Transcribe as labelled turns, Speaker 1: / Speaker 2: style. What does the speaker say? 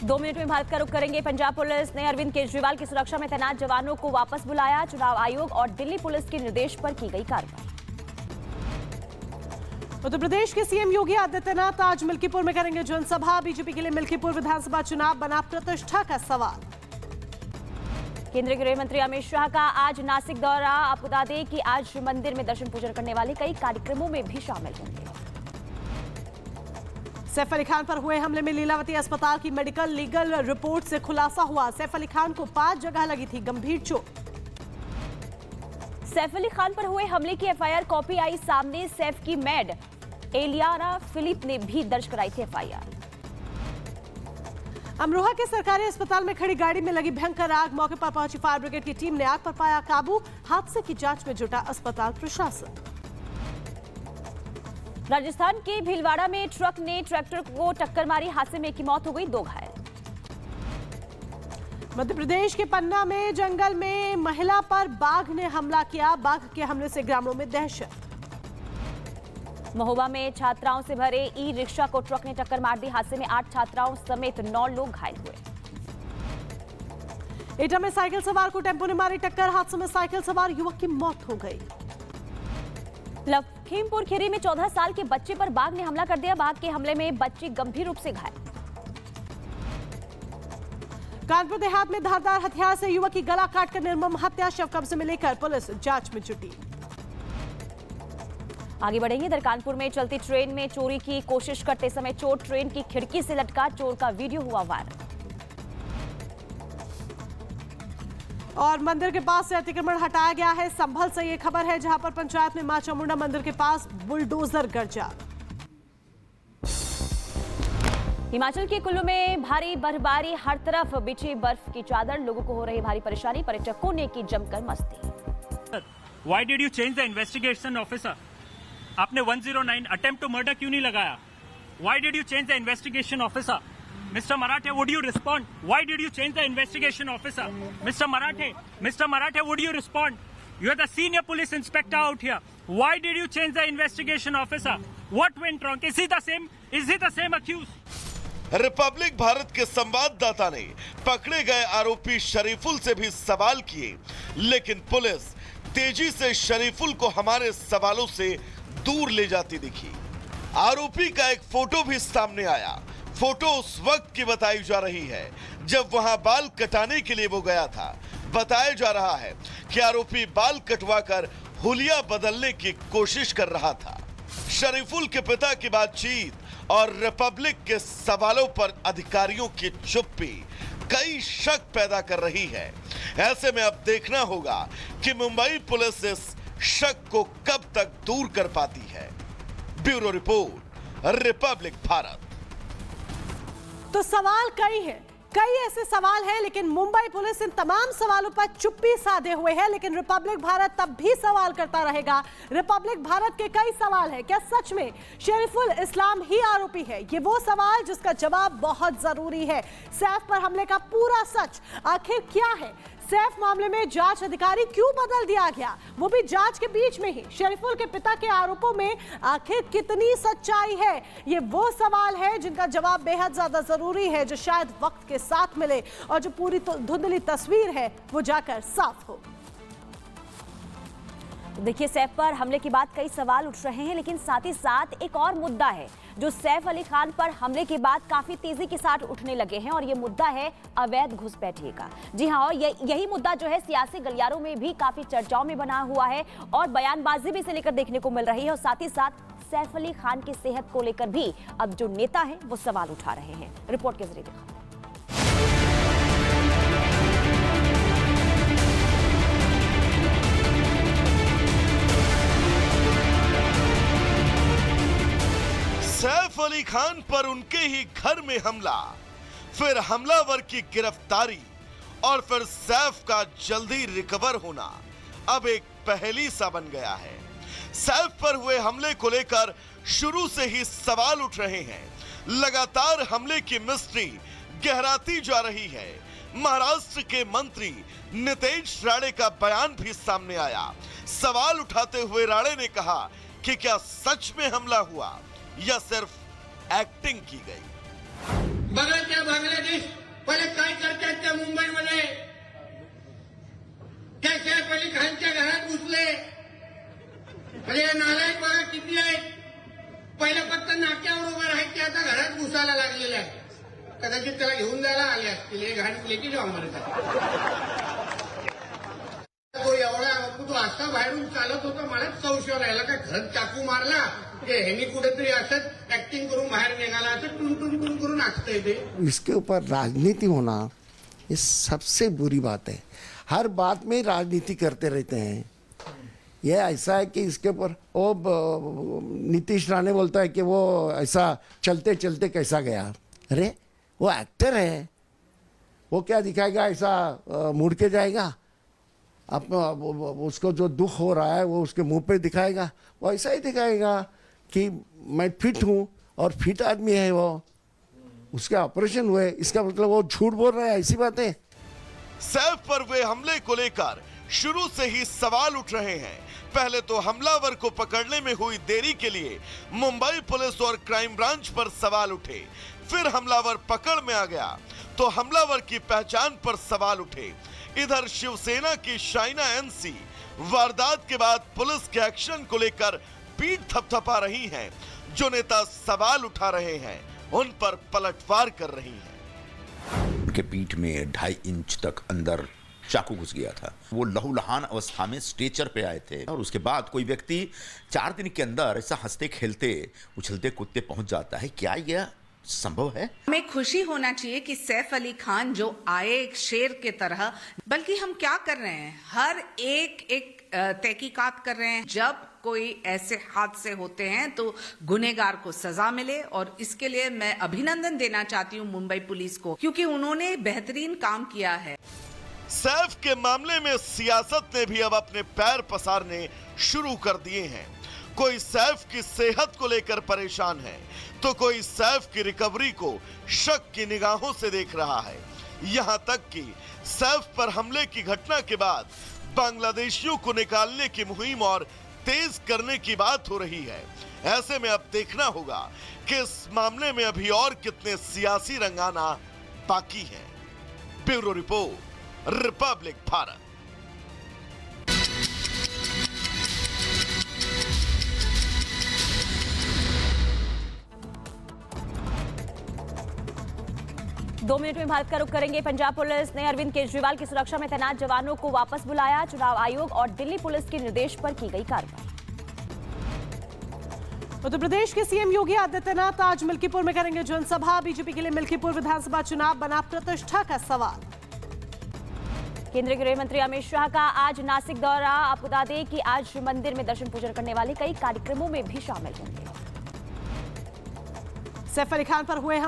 Speaker 1: 2 minute में भारत का रुख करेंगे। पंजाब पुलिस ने अरविंद केजरीवाल की सुरक्षा में तैनात जवानों को वापस बुलाया। चुनाव आयोग और दिल्ली पुलिस के निर्देश पर की गई कार्रवाई।
Speaker 2: उत्तर प्रदेश के सीएम योगी आदित्यनाथ आज मिल्कीपुर में करेंगे जनसभा। बीजेपी के लिए मिल्कीपुर विधानसभा चुनाव बना प्रतिष्ठा का सवाल।
Speaker 1: केंद्रीय गृह मंत्री अमित शाह का आज नासिक दौरा। आपको बता दें कि आज मंदिर में दर्शन पूजन करने वाले कई कार्यक्रमों में भी शामिल होंगे।
Speaker 2: सैफ अली खान पर हुए हमले में लीलावती अस्पताल की मेडिकल लीगल रिपोर्ट से खुलासा हुआ। सैफ अली खान को 5 जगह लगी थी गंभीर चोट।
Speaker 1: सैफ अली खान पर हुए हमले की एफआईआर कॉपी आई सामने। सैफ की मैड एलियाना फिलिप ने भी दर्ज कराई थी एफआईआर।
Speaker 2: अमरोहा के सरकारी अस्पताल में खड़ी गाड़ी में लगी भयंकर आग। मौके पर पहुंची फायर ब्रिगेड की टीम ने आग पर पाया काबू। हादसे की जांच में जुटा अस्पताल प्रशासन।
Speaker 1: राजस्थान के भीलवाड़ा में ट्रक ने ट्रैक्टर को टक्कर मारी। हादसे में एक की मौत हो गई, 2 घायल।
Speaker 2: मध्य प्रदेश के पन्ना में जंगल में महिला पर बाघ ने हमला किया। बाघ के हमले से ग्रामीणों में दहशत।
Speaker 1: महोबा में छात्राओं से भरे ई रिक्शा को ट्रक ने टक्कर मार दी। हादसे में 8 छात्राओं समेत 9 लोग घायल हुए।
Speaker 2: एटा में साइकिल सवार को टेम्पो ने मारी टक्कर। हादसे में साइकिल सवार युवक की मौत हो गई।
Speaker 1: लखीमपुर खीरी में 14 साल के बच्चे पर बाघ ने हमला कर दिया। बाघ के हमले में बच्चे गंभीर रूप से घायल।
Speaker 2: कानपुर देहात में धारदार हथियार से युवक की गला काटकर निर्मम हत्या। शव कब्जे में लेकर पुलिस जांच में जुटी।
Speaker 1: आगे बढ़ेंगे। इधर कानपुर में चलती ट्रेन में चोरी की कोशिश करते समय चोर ट्रेन की खिड़की से लटका। चोर का वीडियो हुआ वायरल।
Speaker 2: और मंदिर के पास से अतिक्रमण हटाया गया है। संभल से ये खबर है, जहां पर पंचायत में मां चामुंडा मंदिर के पास बुलडोजर गरजा।
Speaker 1: हिमाचल के कुल्लू में भारी बर्फबारी। हर तरफ बिछी बर्फ की चादर। लोगों को हो रही भारी परेशानी। पर्यटकों ने की जमकर मस्ती।
Speaker 3: Why did you change the investigation officer? आपने 109 attempt to murder क्यों नहीं लगाया? Why did you change the investigation officer? Mr. Marathe, would you respond? Why did you change the investigation officer? Mr. Marathe, would you respond? You are the senior police inspector out here. Why did you change the investigation officer? What went wrong? Is he the same accused?
Speaker 4: Republic Bharat के संवाददाता ने पकड़े गए आरोपी शरीफुल से भी सवाल किए, लेकिन पुलिस तेजी से शरीफुल को हमारे सवालों से दूर ले जाती दिखी। आरोपी का एक फोटो भी सामने आया। फोटो उस वक्त की बताई जा रही है जब वहां बाल कटाने के लिए वो गया था। बताया जा रहा है कि आरोपी बाल कटवाकर हुलिया बदलने की कोशिश कर रहा था। शरीफुल के पिता की बातचीत और रिपब्लिक के सवालों पर अधिकारियों की चुप्पी कई शक पैदा कर रही है। ऐसे में अब देखना होगा कि मुंबई पुलिस इस शक को कब तक दूर कर पाती है। Bureau report, Republic Bharat.
Speaker 2: तो सवाल कई ऐसे सवाल हैं, लेकिन मुंबई पुलिस इन तमाम सवालों पर चुप्पी साधे हुए है। लेकिन रिपब्लिक भारत तब भी सवाल करता रहेगा। रिपब्लिक भारत के कई सवाल हैं। क्या सच में शरीफुल इस्लाम ही आरोपी है? ये वो सवाल जिसका जवाब बहुत जरूरी है। सैफ पर हमले का पूरा सच आखिर क्या है? सैफ मामले में जांच अधिकारी क्यों बदल दिया गया, वो भी जांच के बीच में ही? शरीफुल के पिता के आरोपों में आखिर कितनी सच्चाई है? ये वो सवाल है जिनका जवाब बेहद ज्यादा जरूरी है, जो शायद वक्त के साथ मिले और जो पूरी धुंधली तस्वीर है वो जाकर साफ हो।
Speaker 1: देखिए, सैफ पर हमले के बाद कई सवाल उठ रहे हैं, लेकिन साथ ही साथ एक और मुद्दा है जो सैफ अली खान पर हमले के बाद काफी तेजी के साथ उठने लगे हैं, और ये मुद्दा है अवैध घुसपैठिए का। जी हाँ, और यही मुद्दा जो है सियासी गलियारों में भी काफी चर्चाओं में बना हुआ है और बयानबाजी भी इसे लेकर देखने को मिल रही है। और साथ ही साथ सैफ अली खान की सेहत को लेकर भी अब जो नेता है वो सवाल उठा रहे हैं। रिपोर्ट के जरिए देखा।
Speaker 4: सैफ अली खान पर उनके ही घर में हमला, फिर हमलावर की गिरफ्तारी और फिर सैफ का जल्दी रिकवर होना अब एक पहेली सा बन गया है। सैफ पर हुए हमले को लेकर शुरू से ही सवाल उठ रहे हैं। लगातार हमले की मिस्ट्री गहराती जा रही है। महाराष्ट्र के मंत्री नितेश राणे का बयान भी सामने आया। सवाल उठाते हुए राणे ने कहा कि क्या सच में हमला हुआ या सिर्फ एक्टिंग की गई।
Speaker 5: बघा त्या बांगलादेश पहिले काय करतात त्या मुंबईमध्ये त्या सैफ अली खानच्या घरात घुसले म्हणजे नालायक बघा किती आहेत पहिले फक्त नाक्यावर उभं राहायचे आता घरात घुसायला लागलेले आहे कदाचित त्याला घेऊन जायला आले असतील हे घाण लेकी जाऊ मारतात तो एवढा तो असा बाहेरून चालत होता मलाच संशय राहिला का घरात चाकू मारला की ह्यांनी कुठेतरी असंच ऍक्टिंग करून बाहेर निघाला असं टुन करून असतंय ते
Speaker 6: इसके ऊपर राजनीति होना ये सबसे बुरी बात है। हर बात में राजनीति करते रहते हैं। ये ऐसा है कि इसके ऊपर वो नीतीश राणे बोलता है कि वो ऐसा चलते चलते कैसा गया। अरे वो एक्टर है, वो क्या दिखाएगा ऐसा मुड़ के जाएगा उसको जो दुख हो रहा है वो उसके मुंह पे दिखाएगा। वो ऐसा ही दिखाएगा कि मैं फिट हूँ और फिट आदमी है वो, उसके ऑपरेशन हुए इसका मतलब वो झूठ बोल रहा है, ऐसी बात है।
Speaker 4: सैफ पर हुए हमले को लेकर शुरू से ही सवाल उठ रहे हैं। पहले तो हमलावर को पकड़ने में हुई देरी के लिए मुंबई पुलिस और क्राइम ब्रांच पर सवाल उठे, फिर हमलावर पकड़ में आ गया तो हमलावर की पहचान पर सवाल उठे। इधर शिवसेना की शाइना एनसी वारदात के बाद पुलिस के एक्शन को लेकर पीठ थपथपा रही हैं। जो नेता सवाल उठा रहे हैं उन पर पलटवार कर रही हैं।
Speaker 7: उनके पीठ में 2.5 इंच तक अंदर चाकू घुस गया था। वो लहूलुहान अवस्था में स्ट्रेचर पे आए थे और उसके बाद कोई व्यक्ति 4 दिन के अंदर ऐसा हंसते खेलते उछलते कूदते पहुंच जाता है। क्या यह संभव है?
Speaker 8: हमें खुशी होना चाहिए कि सैफ अली खान जो आए एक शेर के तरह, बल्कि हम क्या कर रहे हैं हर एक तहकीकात कर रहे हैं। जब कोई ऐसे हादसे होते हैं तो गुनहगार को सजा मिले और इसके लिए मैं अभिनंदन देना चाहती हूं मुंबई पुलिस को क्योंकि उन्होंने बेहतरीन काम किया है।
Speaker 4: सैफ के मामले में सियासत ने भी अब अपने पैर पसारने शुरू कर दिए हैं। कोई सैफ की सेहत को लेकर परेशान है तो कोई सैफ की रिकवरी को शक की निगाहों से देख रहा है। यहां तक कि सैफ पर हमले की घटना के बाद बांग्लादेशियों को निकालने की मुहिम और तेज करने की बात हो रही है। ऐसे में अब देखना होगा कि इस मामले में अभी और कितने सियासी रंगाना बाकी हैं। Bureau report, Republic Bharat.
Speaker 1: दो मिनट में भारत का रुख करेंगे। पंजाब पुलिस ने अरविंद केजरीवाल की सुरक्षा में तैनात जवानों को वापस बुलाया। चुनाव आयोग और दिल्ली पुलिस के निर्देश पर की गई कार्रवाई।
Speaker 2: उत्तर प्रदेश के सीएम योगी आदित्यनाथ आज मिल्कीपुर में करेंगे जनसभा। बीजेपी के लिए मिल्कीपुर विधानसभा चुनाव बना प्रतिष्ठा का सवाल।
Speaker 1: केंद्रीय गृह मंत्री अमित शाह का आज नासिक दौरा। आपको बता दें कि आज मंदिर में दर्शन पूजन करने वाले कई कार्यक्रमों में भी शामिल होंगे।
Speaker 2: सैफ अली खान पर हुए हमले